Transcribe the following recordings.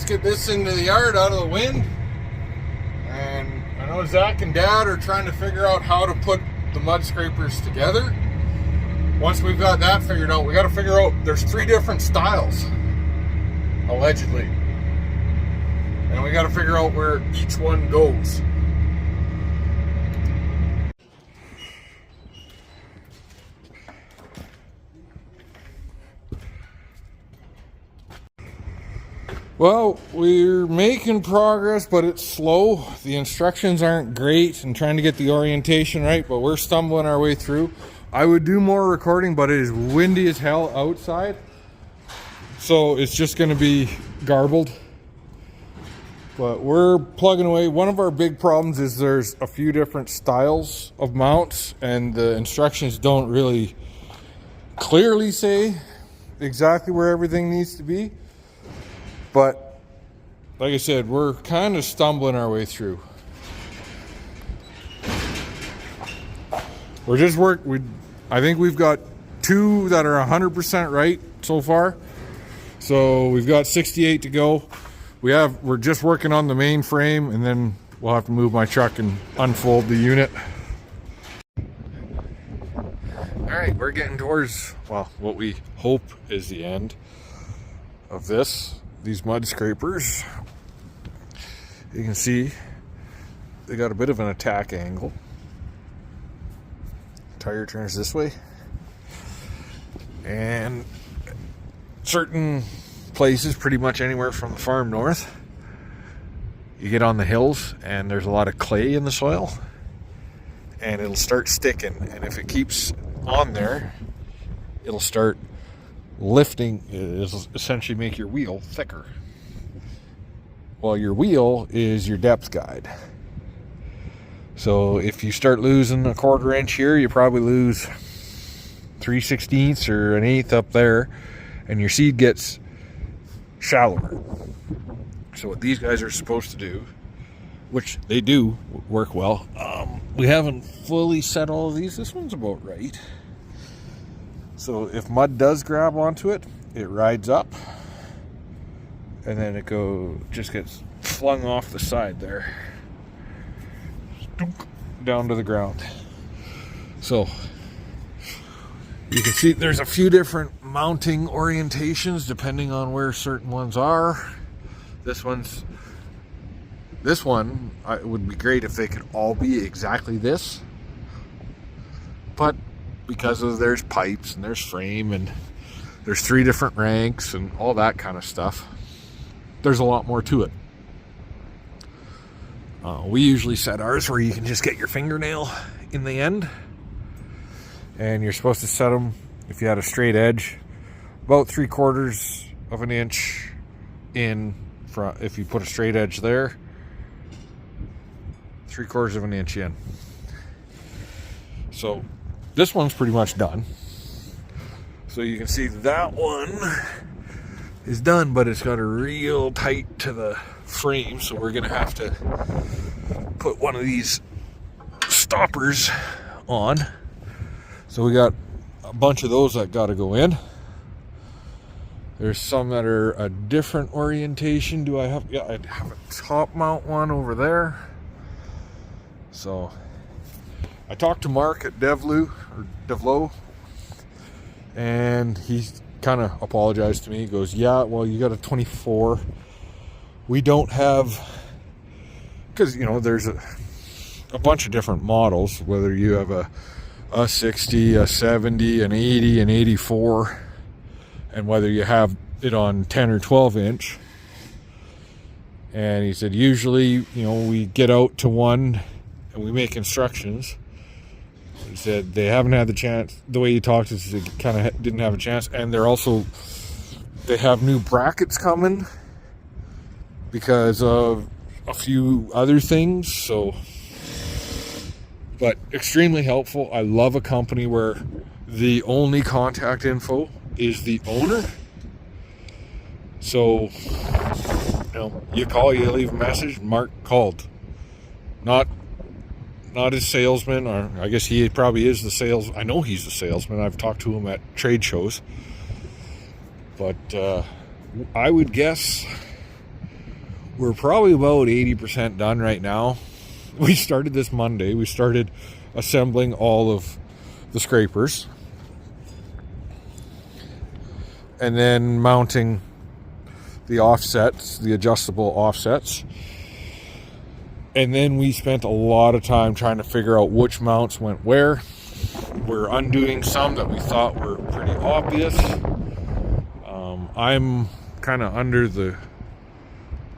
let's get this into the yard out of the wind. And I know Zach and Dad are trying to figure out how to put the mud scrapers together. Once we've got that figured out, we got to figure out, there's 3 different styles, allegedly. And we got to figure out where each one goes. Well, we're making progress, but it's slow. The instructions aren't great and trying to get the orientation right, but we're stumbling our way through. I would do more recording, but it is windy as hell outside. So it's just going to be garbled. But we're plugging away. One of our big problems is there's a few different styles of mounts, and the instructions don't really clearly say exactly where everything needs to be. But like I said, we're kind of stumbling our way through. I think we've got 2 that are 100% right so far. So we've got 68 to go. We're just working on the main frame, and then we'll have to move my truck and unfold the unit. All right, we're getting towards, well, what we hope is the end of these mud scrapers. You can see they got a bit of an attack angle. Tire turns this way, and certain places, pretty much anywhere from the farm north, you get on the hills and there's a lot of clay in the soil, and it'll start sticking, and if it keeps on there, it'll start lifting. It'll essentially make your wheel thicker. Well, your wheel is your depth guide. So if you start losing a 1/4 inch here, you probably lose 3/16 or an 1/8 up there, and your seed gets shallower. So what these guys are supposed to do, which they do work well, we haven't fully set all of these. This one's about right. So if mud does grab onto it, it rides up, and then it just gets flung off the side there, down to the ground. So you can see there's a few different mounting orientations depending on where certain ones are. This one, it would be great if they could all be exactly this, but because there's pipes and there's frame and there's 3 different ranks and all that kind of stuff, there's a lot more to it. We usually set ours where you can just get your fingernail in the end, and you're supposed to set them, if you had a straight edge, about 3/4 of an inch in front. If you put a straight edge there, 3/4 of an inch in. So this one's pretty much done. So you can see that one is done, but it's got a real tight to the frame, so we're gonna have to put one of these stoppers on. So we got a bunch of those that got to go in. There's some that are a different orientation. I have a top mount one over there. So I talked to Mark at Devloo, and he kind of apologized to me. He goes, yeah, well, you got a 24. We don't have, because, you know, there's a bunch of different models, whether you have a 60, a 70, an 80, an 84, and whether you have it on 10 or 12 inch. And he said, usually, you know, we get out to one and we make instructions. He said they haven't had the chance. The way he talked is they kind of didn't have a chance. And they have new brackets coming because of a few other things. So, but extremely helpful. I love a company where the only contact info is the owner. So, you know, you call, you leave a message. Mark called, not his salesman, or I guess he probably is the sales. I know he's the salesman. I've talked to him at trade shows. But I would guess we're probably about 80% done right now. We started this Monday. We started assembling all of the scrapers and then mounting the offsets, the adjustable offsets. And then we spent a lot of time trying to figure out which mounts went where. We're undoing some that we thought were pretty obvious. I'm kind of under the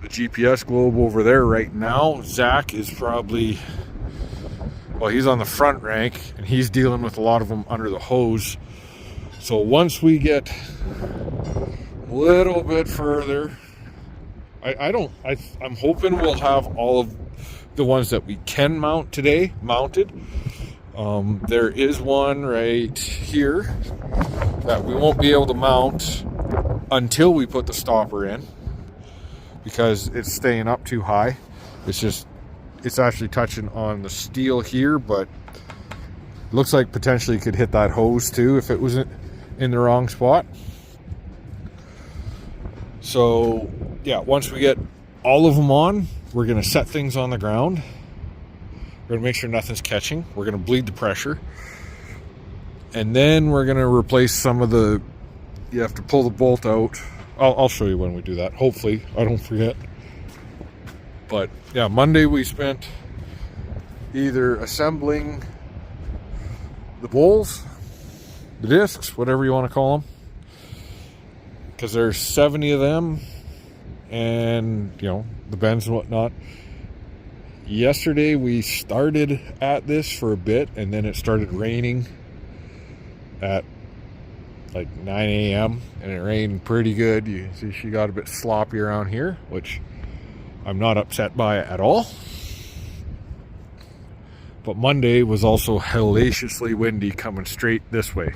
GPS globe over there right now. Zach is probably, well, he's on the front rank and he's dealing with a lot of them under the hose. So once we get a little bit further, I'm hoping we'll have all of the ones that we can mount today mounted. There is one right here that we won't be able to mount until we put the stopper in, because it's staying up too high. It's actually touching on the steel here, but it looks like potentially could hit that hose too if it was in the wrong spot. So yeah, once we get all of them on, we're going to set things on the ground. We're going to make sure nothing's catching. We're going to bleed the pressure. And then we're going to replace some of the, you have to pull the bolt out. I'll show you when we do that. Hopefully I don't forget. But yeah, Monday we spent either assembling the bowls, the discs, whatever you want to call them, because there's 70 of them, and you know, the bends and whatnot. Yesterday we started at this for a bit, and then it started raining at like 9 a.m. and it rained pretty good. You see she got a bit sloppy around here, which I'm not upset by at all. But Monday was also hellaciously windy coming straight this way.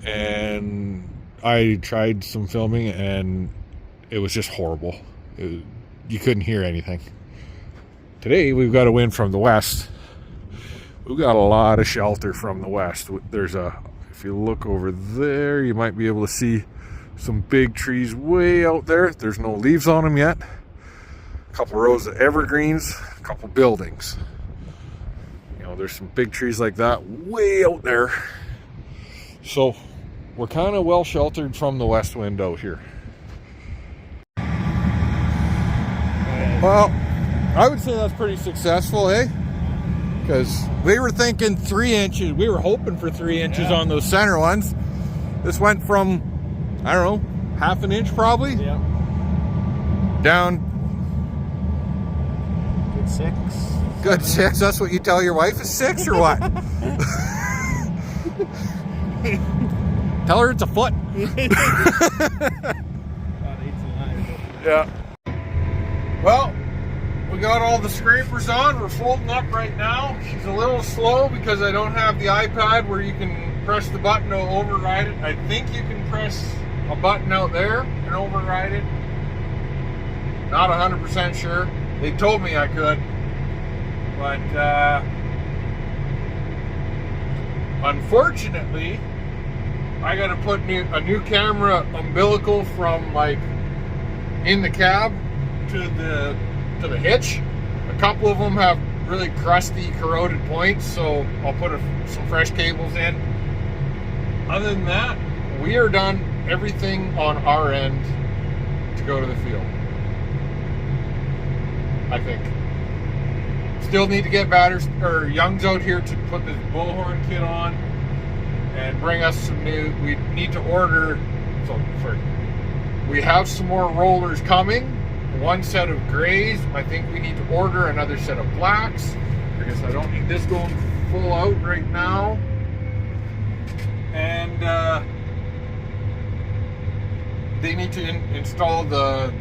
And I tried some filming and it was just horrible. You couldn't hear anything. Today we've got a wind from the west. We've got a lot of shelter from the west. If you look over there, you might be able to see some big trees way out there. There's no leaves on them yet. A couple rows of evergreens, a couple buildings. You know, there's some big trees like that way out there. So we're kind of well sheltered from the west wind out here. Well, I would say that's pretty successful, eh? Because we were thinking 3 inches. We were hoping for 3 inches on those center ones. This went from, I don't know, half an inch probably. Yeah. Down. Good 6. Good 6. That's what you tell your wife is 6 or what? Tell her it's a foot. Yeah. Well, we got all the scrapers on. We're folding up right now. She's a little slow because I don't have the iPad where you can press the button to override it. I think you can press a button out there and override it. Not 100% sure. They told me I could. But unfortunately, I got to put a new camera umbilical from like in the cab to the hitch. A couple of them have really crusty, corroded points, so I'll put some fresh cables in. Other than that, we are done everything on our end to go to the field, I think. Still need to get Young's out here to put the bullhorn kit on and bring us some new. We need to order. We have some more rollers coming. One set of grays. I think we need to order another set of blacks. I guess I don't need this going full out right now. And they need to install the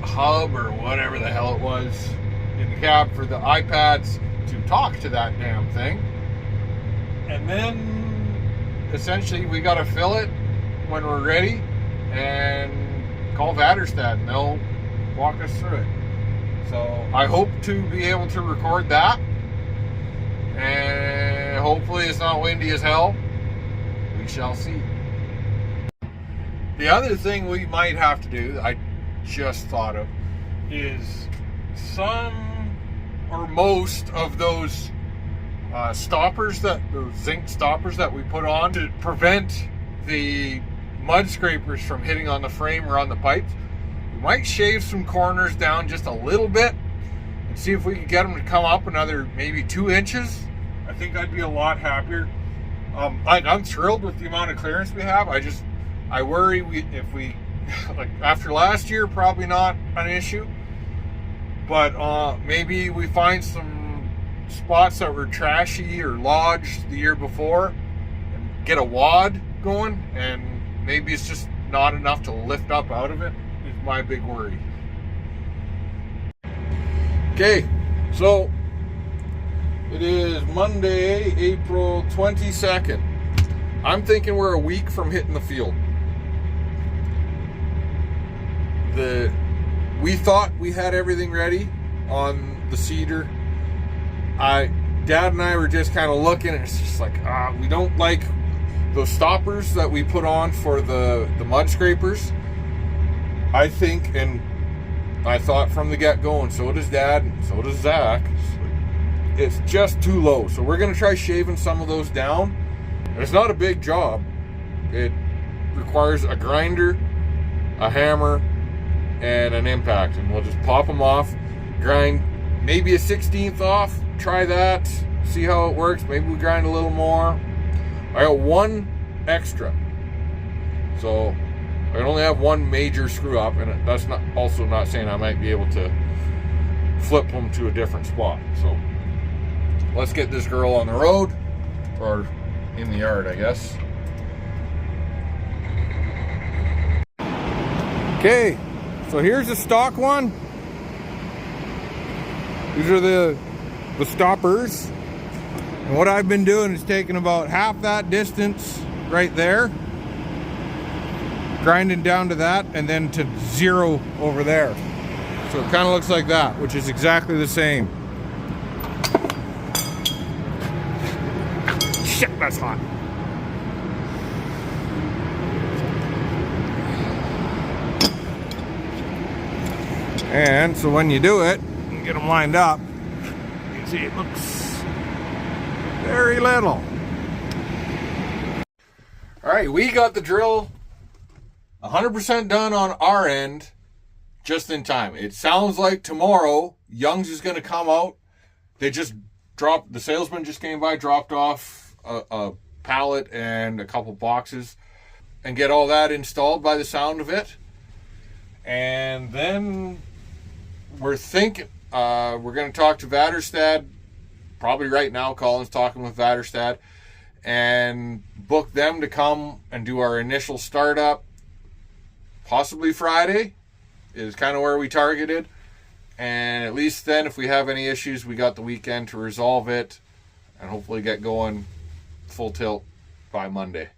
hub or whatever the hell it was in the cab for the iPads to talk to that damn thing. And then essentially we got to fill it when we're ready and call Vaderstad and they'll walk us through it. So I hope to be able to record that, and hopefully it's not windy as hell. We shall see. The other thing we might have to do, just thought of is some or most of those stoppers, those zinc stoppers that we put on to prevent the mud scrapers from hitting on the frame or on the pipes. We might shave some corners down just a little bit and see if we can get them to come up another maybe 2 inches. I think I'd be a lot happier. I'm thrilled with the amount of clearance we have. I worry if we like after last year, probably not an issue, but maybe we find some spots that were trashy or lodged the year before and get a wad going, and maybe it's just not enough to lift up out of it is my big worry. Okay, so it is Monday, April 22nd. I'm thinking we're a week from hitting the field. We thought we had everything ready on the cedar. Dad and I were just kind of looking, and it's just like, we don't like those stoppers that we put on for the mud scrapers. I think, and I thought from the get-go, and so does Dad, and so does Zach, it's just too low. So we're going to try shaving some of those down. And it's not a big job. It requires a grinder, a hammer, and an impact, and we'll just pop them off, grind maybe a 1/16 off, try that, see how it works. Maybe we grind a little more. I got one extra, so I only have one major screw up, and that's not saying I might be able to flip them to a different spot. So let's get this girl on the road, or in the yard, I guess. Okay, so here's the stock one. These are the stoppers. And what I've been doing is taking about half that distance right there, grinding down to that, and then to 0 over there. So it kind of looks like that, which is exactly the same. Shit, that's hot. And so when you do it, and get them lined up, you can see it looks very little. All right, we got the drill 100% done on our end, just in time. It sounds like tomorrow, Young's is going to come out. They just dropped, the salesman just came by, dropped off a pallet and a couple boxes, and get all that installed by the sound of it. And then we're thinking, we're going to talk to Vaderstad, probably right now. Colin's talking with Vaderstad, and book them to come and do our initial startup. Possibly Friday is kind of where we targeted. And at least then, if we have any issues, we got the weekend to resolve it and hopefully get going full tilt by Monday.